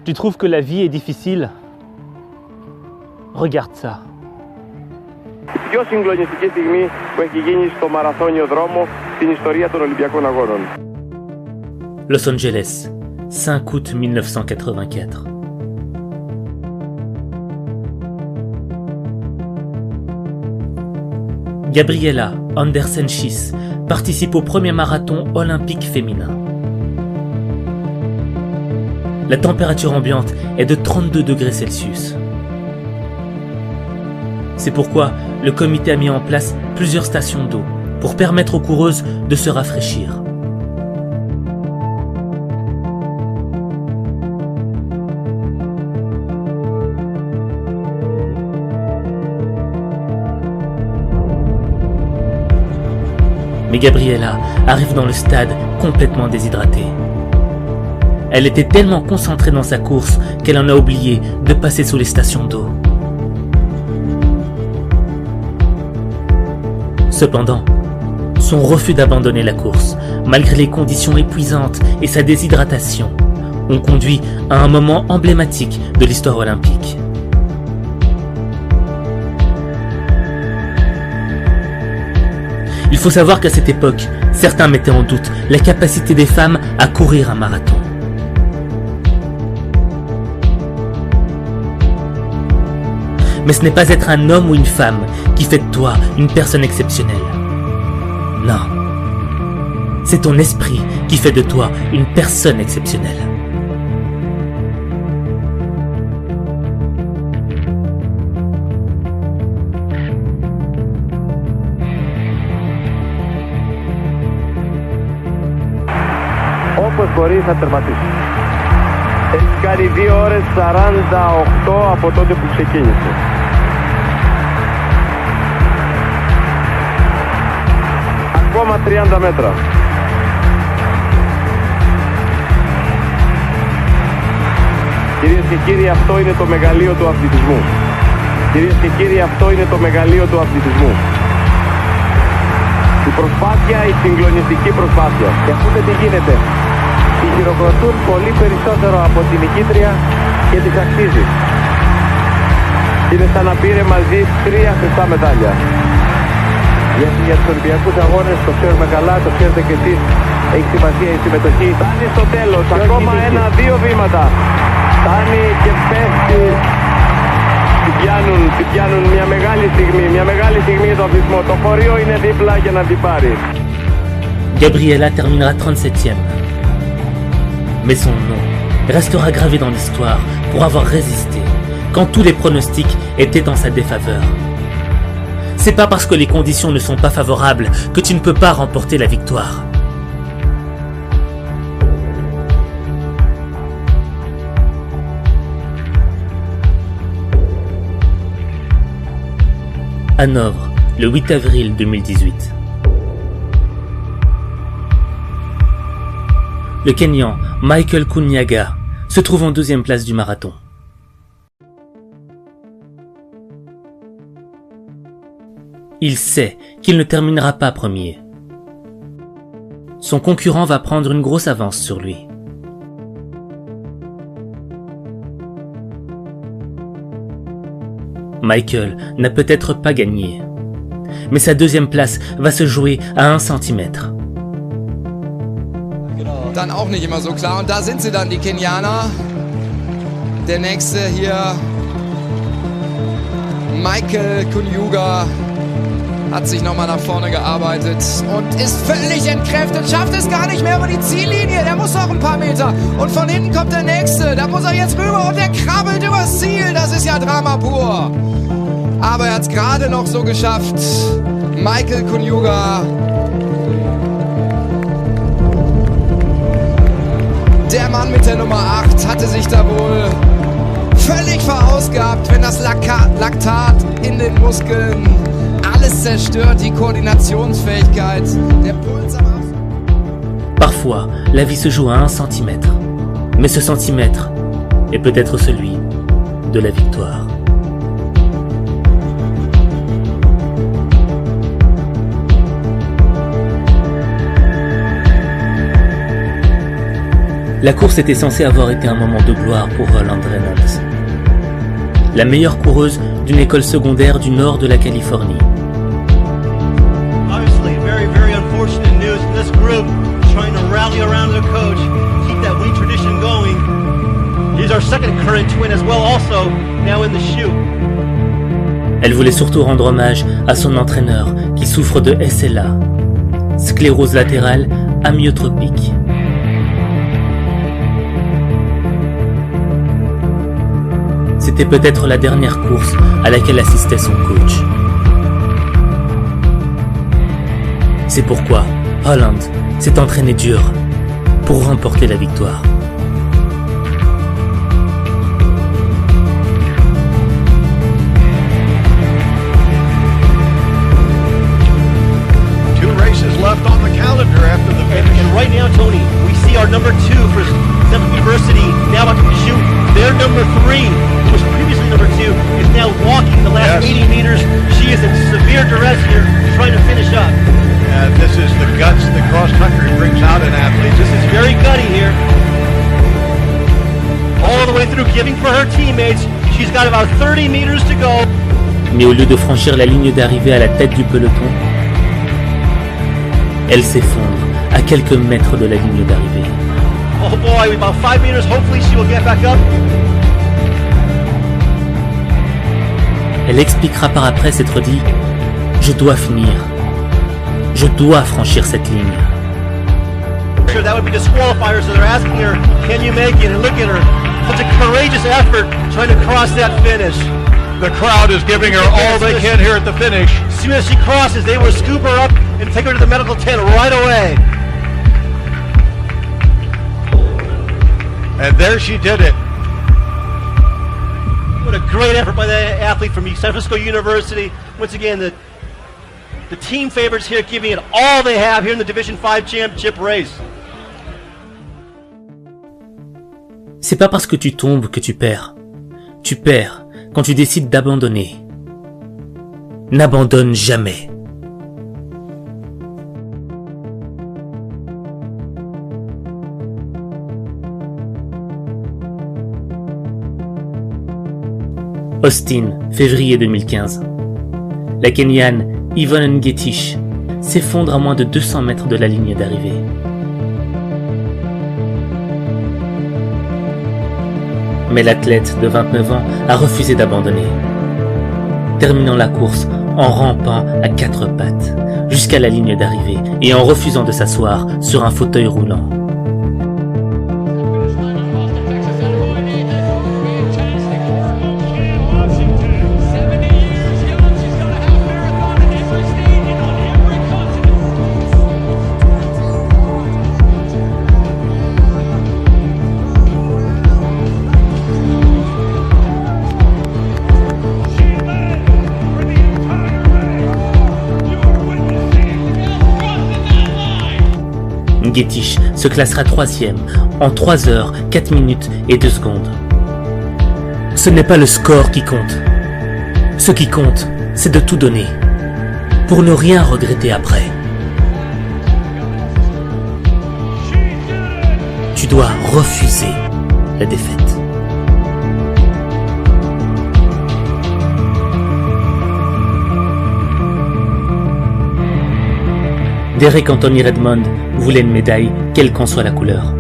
Tu trouves que la vie est difficile? Regarde ça. Η πιο συγκλονιστική στιγμή που έχει γίνει στο μαραθώνιο δρόμο στην ιστορία των Ολυμπιακών Αγώνων. Los Angeles, 5 août 1984. Gabriela Andersen-Schiss participe au premier marathon olympique féminin. La température ambiante est de 32 degrés Celsius. C'est pourquoi le comité a mis en place plusieurs stations d'eau pour permettre aux coureuses de se rafraîchir. Mais Gabriela arrive dans le stade complètement déshydratée. Elle était tellement concentrée dans sa course qu'elle en a oublié de passer sous les stations d'eau. Cependant, son refus d'abandonner la course, malgré les conditions épuisantes et sa déshydratation, ont conduit à un moment emblématique de l'histoire olympique. Il faut savoir qu'à cette époque, certains mettaient en doute la capacité des femmes à courir un marathon. Mais ce n'est pas être un homme ou une femme qui fait de toi une personne exceptionnelle. Non. C'est ton esprit qui fait de toi une personne exceptionnelle. Όπως μπορεί θα τερματίσει. Έχει κάνει 2 ώρες 48 από τότε που ξεκίνησε. Ακόμα 30 μέτρα. Κυρίες και κύριοι, αυτό είναι το μεγαλείο του αθλητισμού. Κυρίες και κύριοι, αυτό είναι το μεγαλείο του αθλητισμού. Η προσπάθεια, η συγκλονιστική προσπάθεια. Και ακούτε τι γίνεται. Τη χειροκροτούν πολύ περισσότερο από τη νικήτρια και της αξίζει. Είναι σαν να πήρε μαζί 3 χρυσά μετάλλια. Γιατί για τους Ολυμπιακούς Αγώνες, το ξέρουμε καλά, το ξέρετε και εσείς, έχει σημασία η συμμετοχή. Φτάνει στο τέλος, ακόμα 1-2 βήματα. Φτάνει και πέφτει. Την πιάνουν μια μεγάλη στιγμή το αθλητισμό. Το χωρίο είναι δίπλα για να την πάρει. Gabriela terminera 37e. Mais son nom restera gravé dans l'histoire pour avoir résisté quand tous les pronostics étaient en sa défaveur. C'est pas parce que les conditions ne sont pas favorables que tu ne peux pas remporter la victoire. Hanovre, le 8 avril 2018. Le Kenyan Michael Kunyaga se trouve en 2e place du marathon. Il sait qu'il ne terminera pas premier. Son concurrent va prendre une grosse avance sur lui. Michael n'a peut-être pas gagné, mais sa 2e place va se jouer à 1 centimètre. Dann auch nicht immer so klar. Und da sind sie dann, die Kenianer. Der nächste hier, Michael Kunyuga, hat sich nochmal nach vorne gearbeitet und ist völlig entkräftet, schafft es gar nicht mehr über die Ziellinie. Der muss noch ein paar Meter. Und von hinten kommt der nächste. Da muss er jetzt rüber und der krabbelt übers Ziel. Das ist ja Drama pur. Aber er hat es gerade noch so geschafft. Michael Kunyuga. Der Mann mit der Nummer 8 hatte sich da wohl völlig verausgabt, wenn das Laktat in den Muskeln alles zerstört, die Koordinationsfähigkeit, der Puls am Abflug. Parfois, la vie se joue à 1 centimètre, mais ce centimètre est peut-être celui de la victoire. La course était censée avoir été un moment de gloire pour Holland Reynolds, la meilleure coureuse d'une école secondaire du nord de la Californie. Obviously, very unfortunate news in this group, trying to rally around their coach, keep that winning tradition going. He's our second current twin as well, also now in the chute. Elle voulait surtout rendre hommage à son entraîneur qui souffre de SLA, sclérose latérale amyotropique. C'était peut-être la dernière course à laquelle assistait son coach. C'est pourquoi Holland s'est entraîné dur pour remporter la victoire. Left on the calendar after the finish. And right now, Tony, we see our number 2 for Stanford University now about to shoot. Their number 3, who was previously number 2, is now walking the last 80 meters. She is in severe duress here, trying to finish up. This is the guts that cross country brings out in athletes. This is very gutty here. All the way through, giving for her teammates. She's got about 30 meters to go. Mais au lieu de franchir la ligne d'arrivée à la tête du peloton, elle s'effondre à quelques mètres de la ligne d'arrivée. Oh boy, about 5 meters. Hopefully she will get back up. Elle expliquera par après s'être dit « Je dois finir. Je dois franchir cette ligne. » Sure, that would be disqualifier, so they're asking her, can you make it? And look at her. Such a courageous effort trying to cross that finish. The crowd is giving her all they can here at the finish. As soon as she crosses, they will scoop her up and take her to the medical tent right away. And there she did it. What a great effort by the athlete from San Francisco University. Once again, the team favorites here giving it all they have here in the Division 5 championship race. C'est pas parce que tu tombes que tu perds. Tu perds quand tu décides d'abandonner. N'abandonne jamais. Austin, février 2015. La Kenyane Yvonne Ngetich s'effondre à moins de 200 mètres de la ligne d'arrivée. Mais l'athlète de 29 ans a refusé d'abandonner, terminant la course en rampant à 4 pattes jusqu'à la ligne d'arrivée et en refusant de s'asseoir sur un fauteuil roulant. Ngetich se classera 3e en 3 heures, 4 minutes et 2 secondes. Ce n'est pas le score qui compte. Ce qui compte, c'est de tout donner, pour ne rien regretter après. Tu dois refuser la défaite. Derek Anthony Redmond voulait une médaille, quelle qu'en soit la couleur.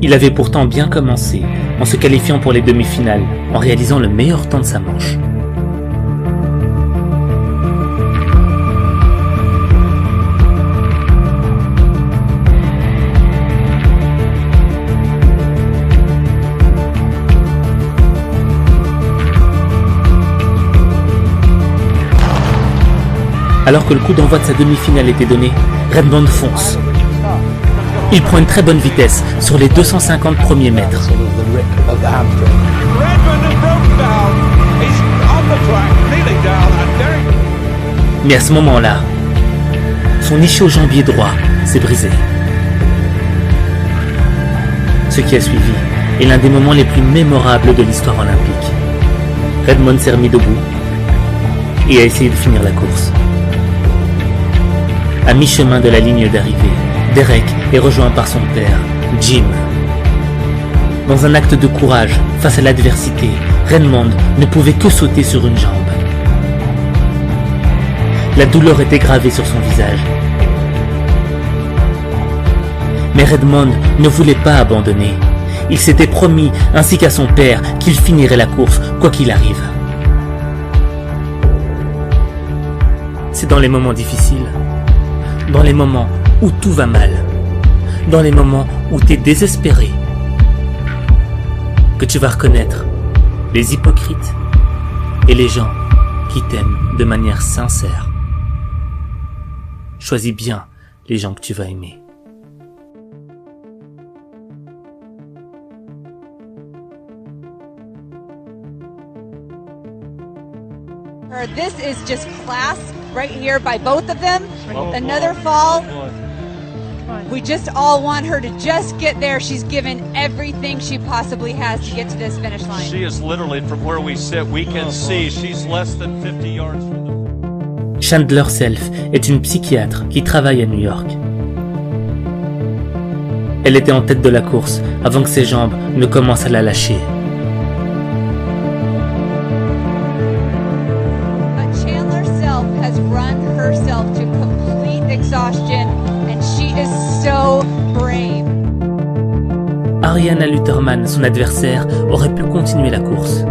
Il avait pourtant bien commencé en se qualifiant pour les demi-finales, en réalisant le meilleur temps de sa manche. Alors que le coup d'envoi de sa demi-finale était donné, Redmond fonce. Il prend une très bonne vitesse sur les 250 premiers mètres. Mais à ce moment-là, son ischio-jambier droit s'est brisé. Ce qui a suivi est l'un des moments les plus mémorables de l'histoire olympique. Redmond s'est remis debout et a essayé de finir la course. À mi-chemin de la ligne d'arrivée, Derek est rejoint par son père, Jim. Dans un acte de courage face à l'adversité, Redmond ne pouvait que sauter sur une jambe. La douleur était gravée sur son visage. Mais Redmond ne voulait pas abandonner. Il s'était promis, ainsi qu'à son père, qu'il finirait la course, quoi qu'il arrive. C'est dans les moments difficiles, dans les moments où tout va mal, dans les moments où t'es désespéré, que tu vas reconnaître les hypocrites et les gens qui t'aiment de manière sincère. Choisis bien les gens que tu vas aimer. This is just class right here by both of them. Another fall. We just all want her to just get there. She's given everything she possibly has to get to this finish line. She is literally, from where we sit, we can see she's less than 50 yards from the... Chandler Self est une psychiatre qui travaille à New York. Elle était en tête de la course avant que ses jambes ne commencent à la lâcher. Chandler Self has run herself to complete exhaustion and she is so brave. Ariana Luterman, son adversaire, aurait pu continuer la course,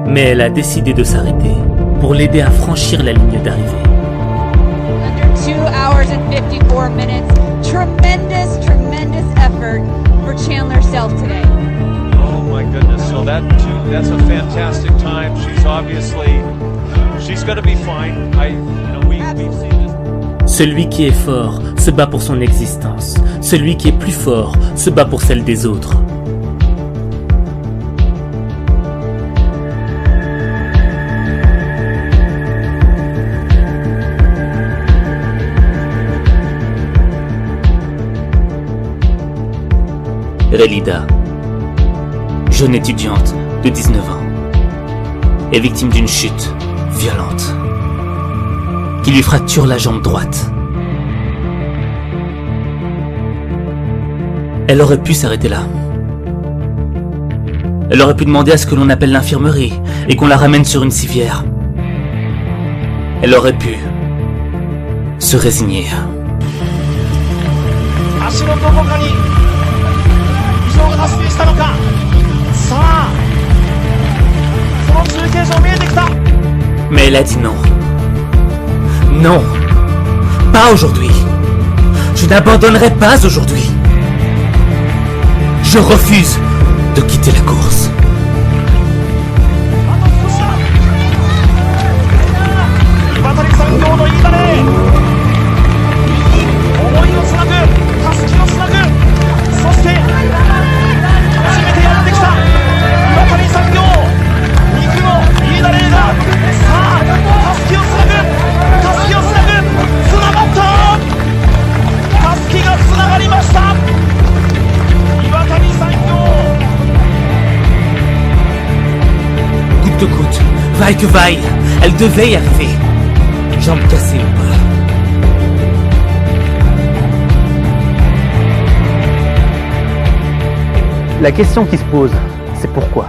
mais elle a décidé de s'arrêter pour l'aider à franchir la ligne d'arrivée. Under 2 hours and 54 minutes. Tremendous effort for Chandler Self today. Oh my goodness, so that's a fantastic time. She's going to be fine. We've seen this. Celui qui est fort se bat pour son existence. Celui qui est plus fort se bat pour celle des autres. Relida, jeune étudiante de 19 ans, est victime d'une chute violente qui lui fracture la jambe droite. Elle aurait pu s'arrêter là. Elle aurait pu demander à ce que l'on appelle l'infirmerie et qu'on la ramène sur une civière. Elle aurait pu se résigner. Mais elle a dit non. Non, pas aujourd'hui. Je n'abandonnerai pas aujourd'hui. Je refuse de quitter la course. Coûte que coûte, vaille que vaille, elle devait y arriver. Jambes cassées ou pas. La question qui se pose, c'est pourquoi?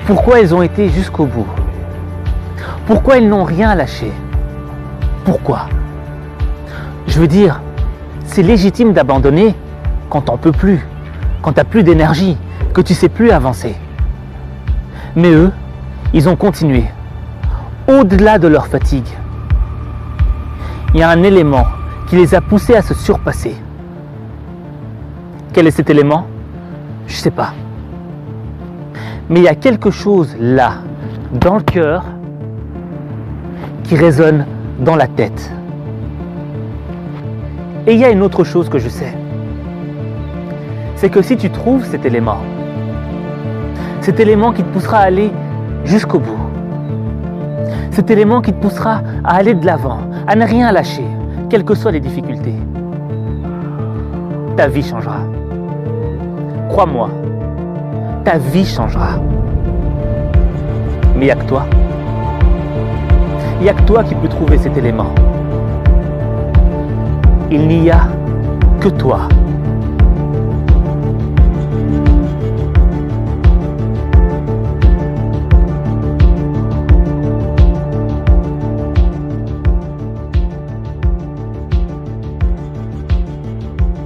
Pourquoi ils ont été jusqu'au bout? Pourquoi ils n'ont rien lâché? Pourquoi? Je veux dire, c'est légitime d'abandonner quand t'en peux plus, quand t'as plus d'énergie, que tu sais plus avancer. Mais eux, ils ont continué, au-delà de leur fatigue. Il y a un élément qui les a poussés à se surpasser. Quel est cet élément? Je sais pas. Mais il y a quelque chose là, dans le cœur, qui résonne dans la tête. Et il y a une autre chose que je sais. C'est que si tu trouves cet élément qui te poussera à aller jusqu'au bout, cet élément qui te poussera à aller de l'avant, à ne rien lâcher, quelles que soient les difficultés, ta vie changera. Crois-moi, ta vie changera. Mais il n'y a que toi. Il n'y a que toi qui peux trouver cet élément. Il n'y a que toi.